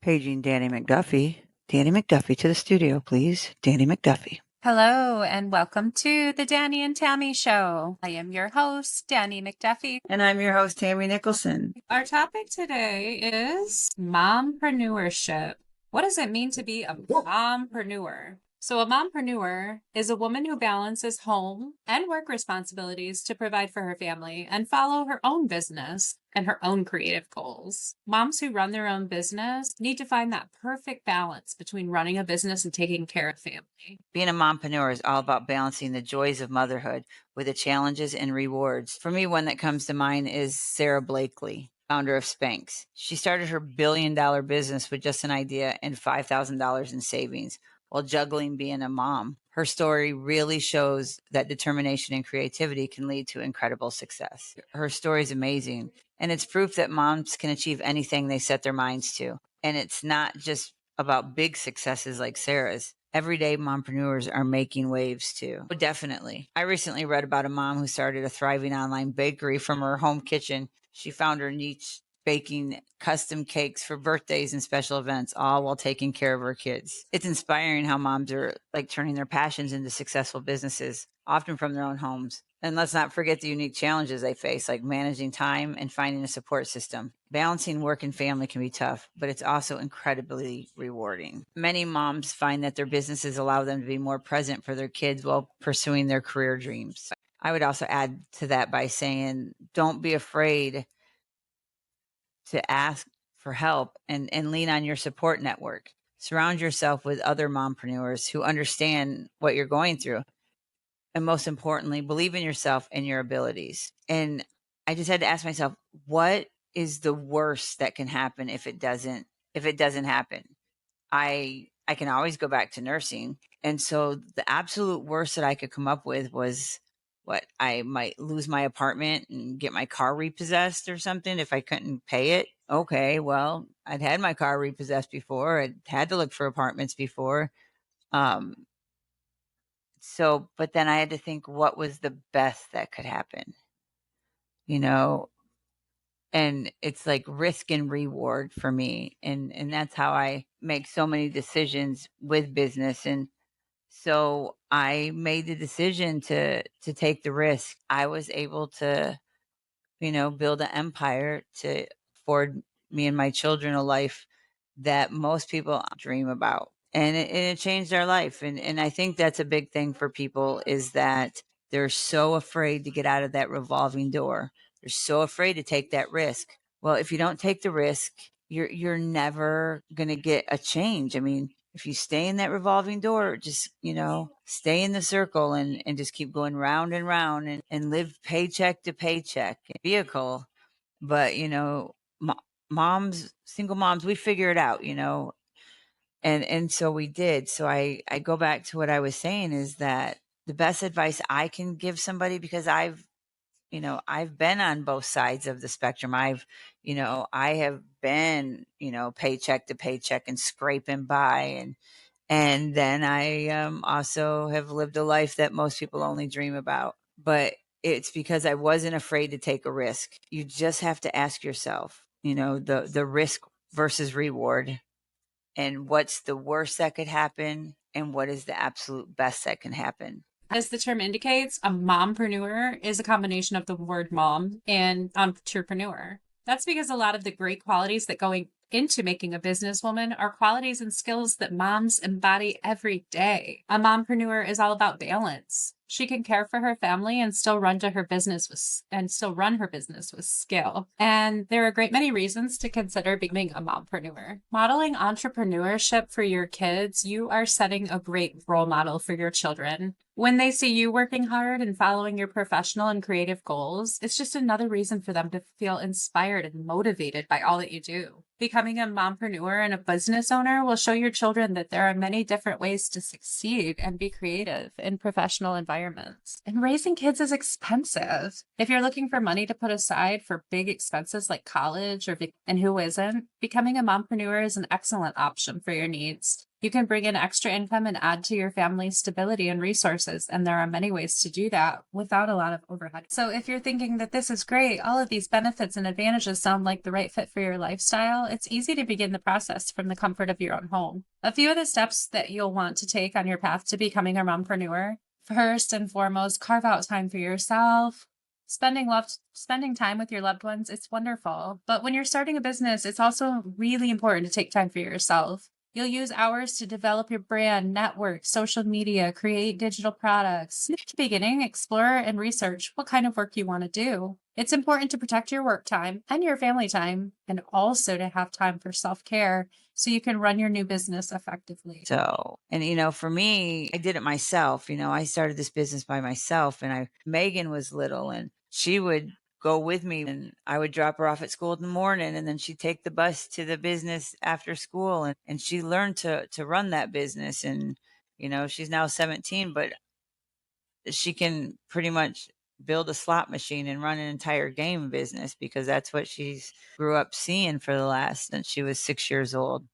Paging Danny McDuffie. Danny McDuffie to the studio, please. Danny McDuffie. Hello, and welcome to the Danny and Tammy Show. I am your host, Danny McDuffie. And I'm your host, Tammy Nicholson. Our topic today is mompreneurship. What does it mean to be a mompreneur? So a mompreneur is a woman who balances home and work responsibilities to provide for her family and follow her own business and her own creative goals. Moms who run their own business need to find that perfect balance between running a business and taking care of family. Being a mompreneur is all about balancing the joys of motherhood with the challenges and rewards. For me, one that comes to mind is Sarah Blakely, founder of Spanx. She started her billion-dollar business with just an idea and $5,000 in savings, while juggling being a mom. Her story really shows that determination and creativity can lead to incredible success. Her story is amazing, and it's proof that moms can achieve anything they set their minds to. And it's not just about big successes like Sarah's. Everyday mompreneurs are making waves too. Definitely. I recently read about a mom who started a thriving online bakery from her home kitchen. She found her niche baking custom cakes for birthdays and special events, all while taking care of her kids. It's inspiring how moms are like turning their passions into successful businesses, often from their own homes. And let's not forget the unique challenges they face, like managing time and finding a support system. Balancing work and family can be tough, but it's also incredibly rewarding. Many moms find that their businesses allow them to be more present for their kids while pursuing their career dreams. I would also add to that by saying, don't be afraid to ask for help and lean on your support network. Surround yourself with other mompreneurs who understand what you're going through. And most importantly, believe in yourself and your abilities. And I just had to ask myself, what is the worst that can happen if it doesn't happen? I can always go back to nursing. And so the absolute worst that I could come up with was what I might lose my apartment and get my car repossessed or something if I couldn't pay it. Okay, well, I'd had my car repossessed before. I'd had to look for apartments before. But then I had to think, what was the best that could happen? And it's like risk and reward for me. And that's how I make so many decisions with business. And so I made the decision to take the risk. I was able to, build an empire to afford me and my children a life that most people dream about. And it changed our life. And I think that's a big thing for people, is that they're so afraid to get out of that revolving door. They're so afraid to take that risk. Well, if you don't take the risk, you're never going to get a change. I mean, if you stay in that revolving door, just, stay in the circle and just keep going round and round and live paycheck to paycheck vehicle. But, single moms, we figure it out, and so we did. So I go back to what I was saying, is that the best advice I can give somebody, because I've been on both sides of the spectrum. I have been, paycheck to paycheck and scraping by. And then I also have lived a life that most people only dream about. But it's because I wasn't afraid to take a risk. You just have to ask yourself, the risk versus reward, and what's the worst that could happen, and what is the absolute best that can happen. As the term indicates, a mompreneur is a combination of the word mom and entrepreneur. That's because a lot of the great qualities that go into making a businesswoman are qualities and skills that moms embody every day. A mompreneur is all about balance. She can care for her family and still run her business with skill. And there are a great many reasons to consider becoming a mompreneur. Modeling entrepreneurship for your kids, you are setting a great role model for your children. When they see you working hard and following your professional and creative goals, it's just another reason for them to feel inspired and motivated by all that you do. Becoming a mompreneur and a business owner will show your children that there are many different ways to succeed and be creative in professional environments. And raising kids is expensive. If you're looking for money to put aside for big expenses like college and who isn't, becoming a mompreneur is an excellent option for your needs. You can bring in extra income and add to your family's stability and resources. And there are many ways to do that without a lot of overhead. So if you're thinking that this is great, all of these benefits and advantages sound like the right fit for your lifestyle, it's easy to begin the process from the comfort of your own home. A few of the steps that you'll want to take on your path to becoming a mompreneur. First and foremost, carve out time for yourself. Spending time with your loved ones, it's wonderful. But when you're starting a business, it's also really important to take time for yourself. You'll use hours to develop your brand, network, social media, create digital products. In the beginning, explore and research what kind of work you want to do. It's important to protect your work time and your family time, and also to have time for self-care so you can run your new business effectively. So, and for me, I did it myself. I started this business by myself, and Megan was little, and she would go with me, and I would drop her off at school in the morning, and then she'd take the bus to the business after school, and she learned to run that business. And she's now 17, but she can pretty much build a slot machine and run an entire game business because that's what she's grew up seeing for the last since she was 6 years old.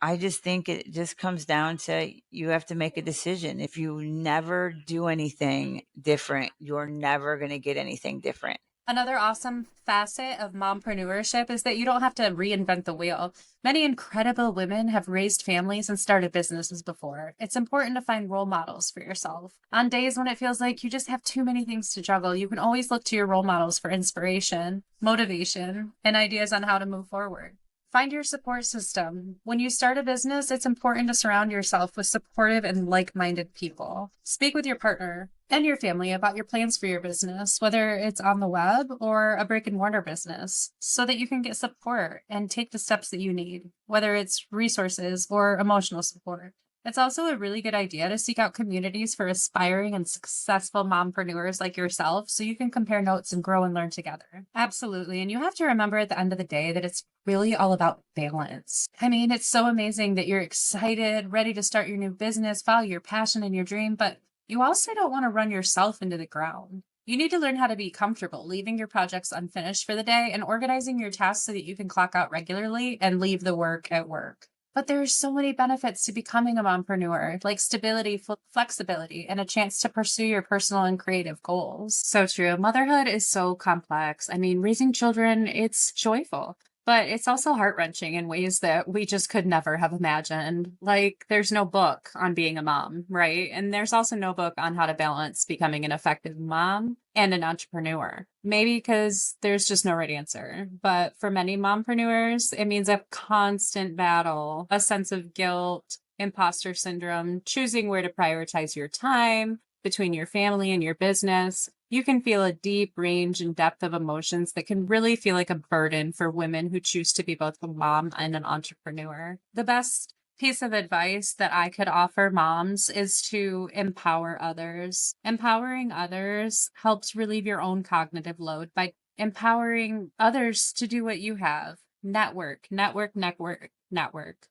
I just think it just comes down to you have to make a decision. If you never do anything different, you're never going to get anything different. Another awesome facet of mompreneurship is that you don't have to reinvent the wheel. Many incredible women have raised families and started businesses before. It's important to find role models for yourself. On days when it feels like you just have too many things to juggle, you can always look to your role models for inspiration, motivation, and ideas on how to move forward. Find your support system. When you start a business, it's important to surround yourself with supportive and like-minded people. Speak with your partner and your family about your plans for your business, whether it's on the web or a brick and mortar business, so that you can get support and take the steps that you need, whether it's resources or emotional support. It's also a really good idea to seek out communities for aspiring and successful mompreneurs like yourself so you can compare notes and grow and learn together. Absolutely. And you have to remember at the end of the day that it's really all about balance. I mean, it's so amazing that you're excited, ready to start your new business, follow your passion and your dream, but you also don't want to run yourself into the ground. You need to learn how to be comfortable leaving your projects unfinished for the day and organizing your tasks so that you can clock out regularly and leave the work at work. But there are so many benefits to becoming a mompreneur, like stability, flexibility, and a chance to pursue your personal and creative goals. So true. Motherhood is so complex. I mean, raising children, it's joyful, but it's also heart-wrenching in ways that we just could never have imagined. Like, there's no book on being a mom, right? And there's also no book on how to balance becoming an effective mom and an entrepreneur. Maybe because there's just no right answer. But for many mompreneurs, it means a constant battle, a sense of guilt, imposter syndrome, choosing where to prioritize your time between your family and your business. You can feel a deep range and depth of emotions that can really feel like a burden for women who choose to be both a mom and an entrepreneur. The best piece of advice that I could offer moms is to empower others. Empowering others helps relieve your own cognitive load by empowering others to do what you have. Network.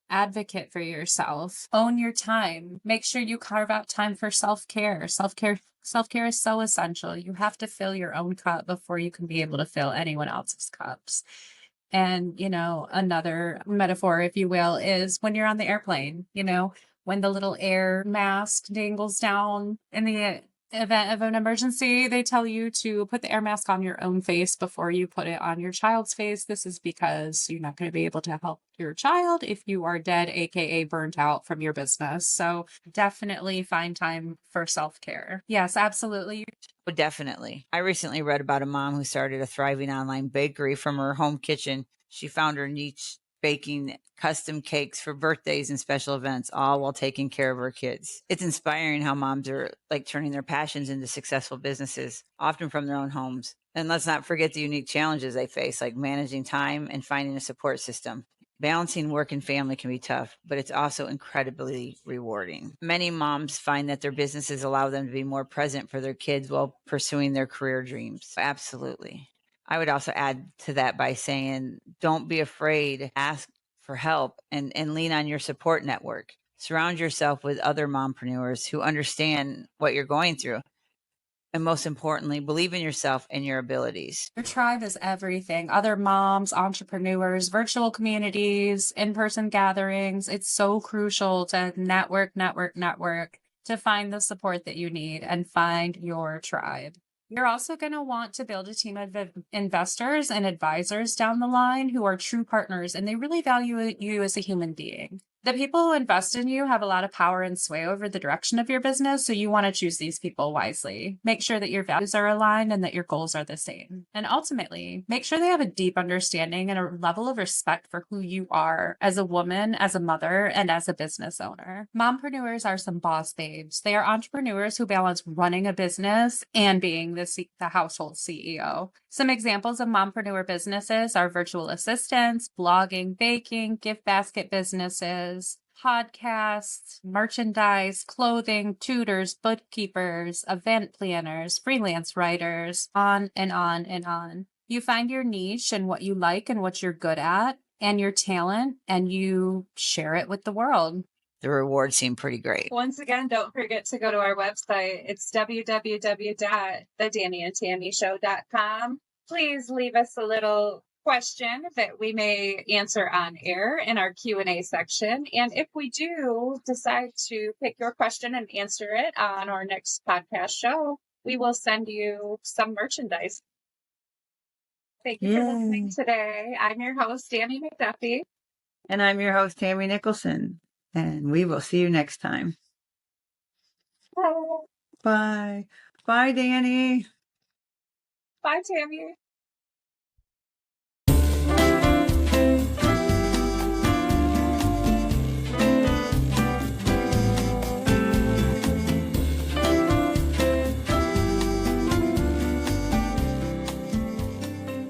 Advocate for yourself. Own your time. Make sure you carve out time for self-care. Self-care is so essential. You have to fill your own cup before you can be able to fill anyone else's cups. And, another metaphor, if you will, is when you're on the airplane, when the little air mask dangles down in the event of an emergency, they tell you to put the air mask on your own face before you put it on your child's face. This is because you're not going to be able to help your child if you are dead, aka burnt out from your business. So definitely find time for self-care. Yes, absolutely. Oh, definitely. I recently read about a mom who started a thriving online bakery from her home kitchen. She found her niche baking custom cakes for birthdays and special events, all while taking care of her kids. It's inspiring how moms are turning their passions into successful businesses, often from their own homes. And let's not forget the unique challenges they face, like managing time and finding a support system. Balancing work and family can be tough, but it's also incredibly rewarding. Many moms find that their businesses allow them to be more present for their kids while pursuing their career dreams. Absolutely. I would also add to that by saying, don't be afraid, ask for help and lean on your support network. Surround yourself with other mompreneurs who understand what you're going through. And most importantly, believe in yourself and your abilities. Your tribe is everything. Other moms, entrepreneurs, virtual communities, in-person gatherings. It's so crucial to network to find the support that you need and find your tribe. You're also going to want to build a team of investors and advisors down the line who are true partners, and they really value you as a human being. The people who invest in you have a lot of power and sway over the direction of your business, so you want to choose these people wisely. Make sure that your values are aligned and that your goals are the same. And ultimately, make sure they have a deep understanding and a level of respect for who you are as a woman, as a mother, and as a business owner. Mompreneurs are some boss babes. They are entrepreneurs who balance running a business and being the household CEO. Some examples of mompreneur businesses are virtual assistants, blogging, baking, gift basket businesses, podcasts, merchandise, clothing, tutors, bookkeepers, event planners, freelance writers, on and on and on. You find your niche and what you like and what you're good at and your talent, and you share it with the world. The rewards seem pretty great. Once again, don't forget to go to our website. It's www.thedannyandtammyshow.com. Please leave us a little question that we may answer on air in our Q&A section. And if we do decide to pick your question and answer it on our next podcast show, we will send you some merchandise. Thank you for listening today. I'm your host, Danny McDuffie. And I'm your host, Tammy Nicholson. And we will see you next time. Bye. Bye. Bye, Danny. Bye, Tammy.